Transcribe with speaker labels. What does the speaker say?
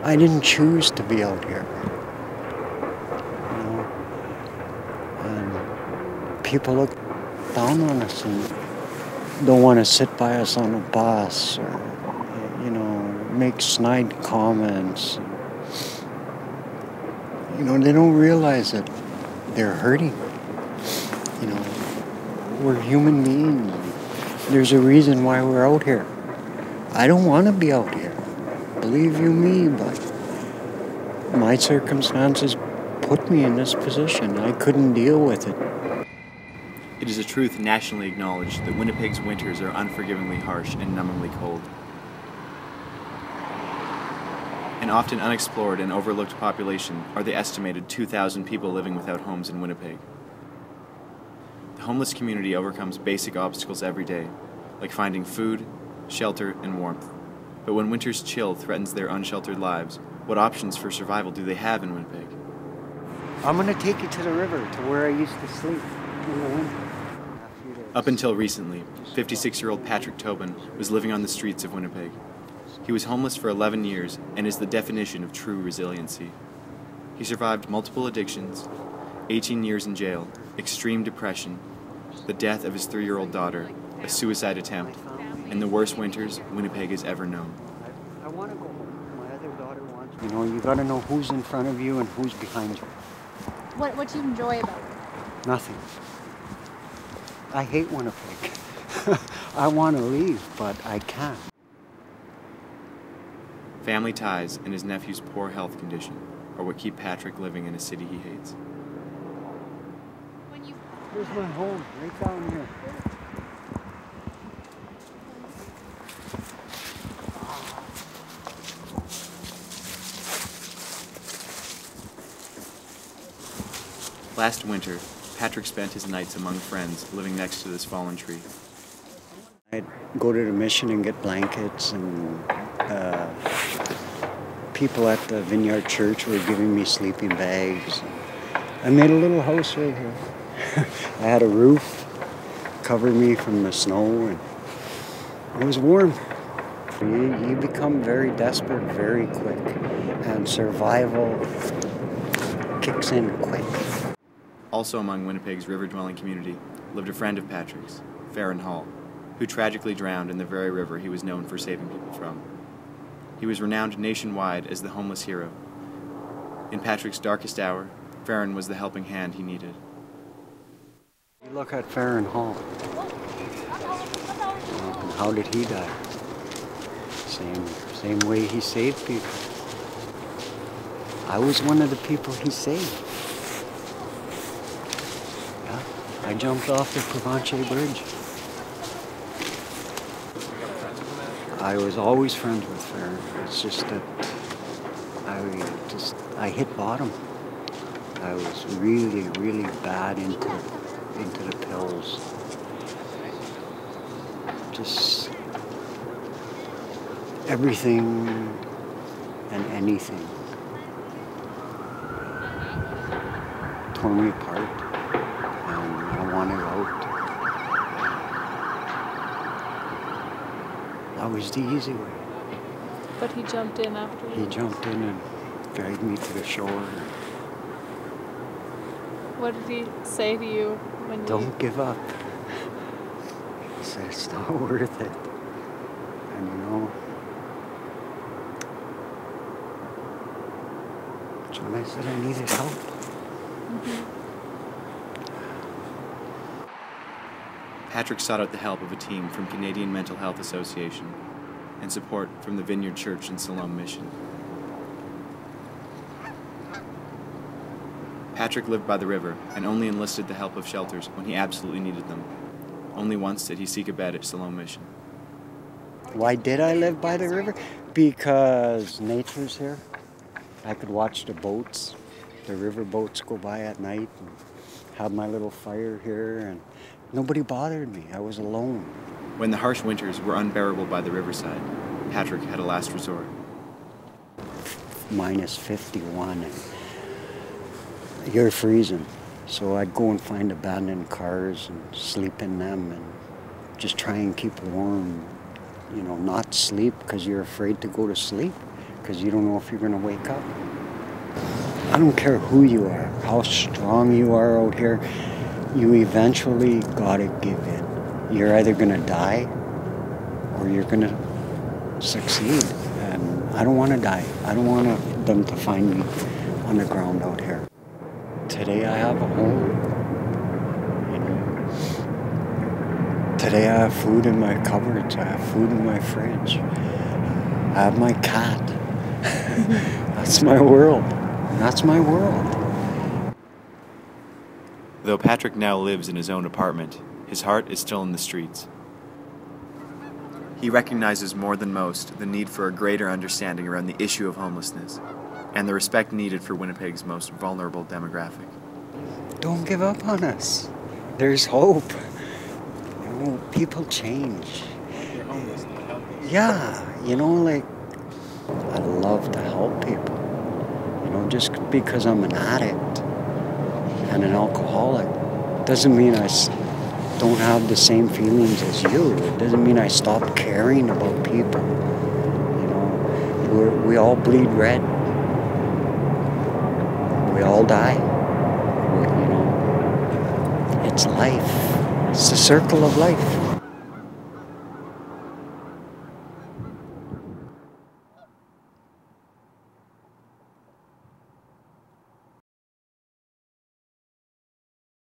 Speaker 1: I didn't choose to be out here. You know, and people look down on us and don't want to sit by us on a bus or, you know, make snide comments. You know, they don't realize that they're hurting. You know, we're human beings. There's a reason why we're out here. I don't want to be out here, believe you me, but my circumstances put me in this position. I couldn't deal with it.
Speaker 2: It is a truth nationally acknowledged that Winnipeg's winters are unforgivingly harsh and numbingly cold. An often unexplored and overlooked population are the estimated 2,000 people living without homes in Winnipeg. The homeless community overcomes basic obstacles every day, like finding food, shelter, and warmth. But when winter's chill threatens their unsheltered lives, what options for survival do they have in Winnipeg?
Speaker 1: I'm going to take you to the river, to where I used to sleep in the winter.
Speaker 2: Up until recently, 56-year-old Patrick Tobin was living on the streets of Winnipeg. He was homeless for 11 years and is the definition of true resiliency. He survived multiple addictions, 18 years in jail, extreme depression, the death of his 3-year-old daughter, a suicide attempt, and the worst winters Winnipeg has ever known.
Speaker 1: I want to go home. My other daughter wants me. You know, you got to know who's in front of you and who's behind you.
Speaker 3: What do you enjoy about it?
Speaker 1: Nothing. I hate Winnipeg. I want to leave, but I can't.
Speaker 2: Family ties and his nephew's poor health condition are what keep Patrick living in a city he hates.
Speaker 1: Here's my home, right down here.
Speaker 2: Last winter, Patrick spent his nights among friends living next to this fallen tree.
Speaker 1: I'd go to the mission and get blankets, and people at the Vineyard Church were giving me sleeping bags. I made a little house right here. I had a roof, covered me from the snow, and it was warm. You become very desperate very quick, and survival kicks in quick.
Speaker 2: Also among Winnipeg's river-dwelling community lived a friend of Patrick's, Farron Hall, who tragically drowned in the very river he was known for saving people from. He was renowned nationwide as the homeless hero. In Patrick's darkest hour, Farron was the helping hand he needed.
Speaker 1: Look at Farron Hall. And how did he die? Same way he saved people. I was one of the people he saved. Yeah, I jumped off the Provencher Bridge. I was always friends with Farron. It's just that I hit bottom. I was really, really bad into the pills. Just everything and anything tore me apart, and I wanted out. That was the easy way.
Speaker 3: But he jumped in after you.
Speaker 1: He jumped in and dragged me to the shore.
Speaker 3: What did he say to you when you...
Speaker 1: Don't give up. He said, it's not worth it. And you know, so when I said I needed help.
Speaker 2: Patrick sought out the help of a team from Canadian Mental Health Association and support from the Vineyard Church and Siloam Mission. Patrick lived by the river and only enlisted the help of shelters when he absolutely needed them. Only once did he seek a bed at Siloam Mission.
Speaker 1: Why did I live by the river? Because nature's here. I could watch the boats, the river boats go by at night, and have my little fire here, and nobody bothered me. I was alone.
Speaker 2: When the harsh winters were unbearable by the riverside, Patrick had a last resort.
Speaker 1: Minus 51, and you're freezing. So I'd go and find abandoned cars and sleep in them and just try and keep warm. You know, not sleep because you're afraid to go to sleep because you don't know if you're going to wake up. I don't care who you are, how strong you are out here, you eventually got to give in. You're either going to die or you're going to succeed. And I don't want to die. I don't want them to find me on the ground out here. Today I have a home. You know. Today I have food in my cupboards. I have food in my fridge. I have my cat. That's my world. That's my world.
Speaker 2: Though Patrick now lives in his own apartment, his heart is still in the streets. He recognizes more than most the need for a greater understanding around the issue of homelessness and the respect needed for Winnipeg's most vulnerable demographic.
Speaker 1: Don't give up on us. There's hope. You know, people change.
Speaker 2: You're homeless, not helpless.
Speaker 1: Yeah, you know, like, I love to help people. You know, just because I'm an addict and an alcoholic doesn't mean I don't have the same feelings as you. It doesn't mean I stop caring about people. You know, we all bleed red. We all die. You know, it's life. It's the circle of life.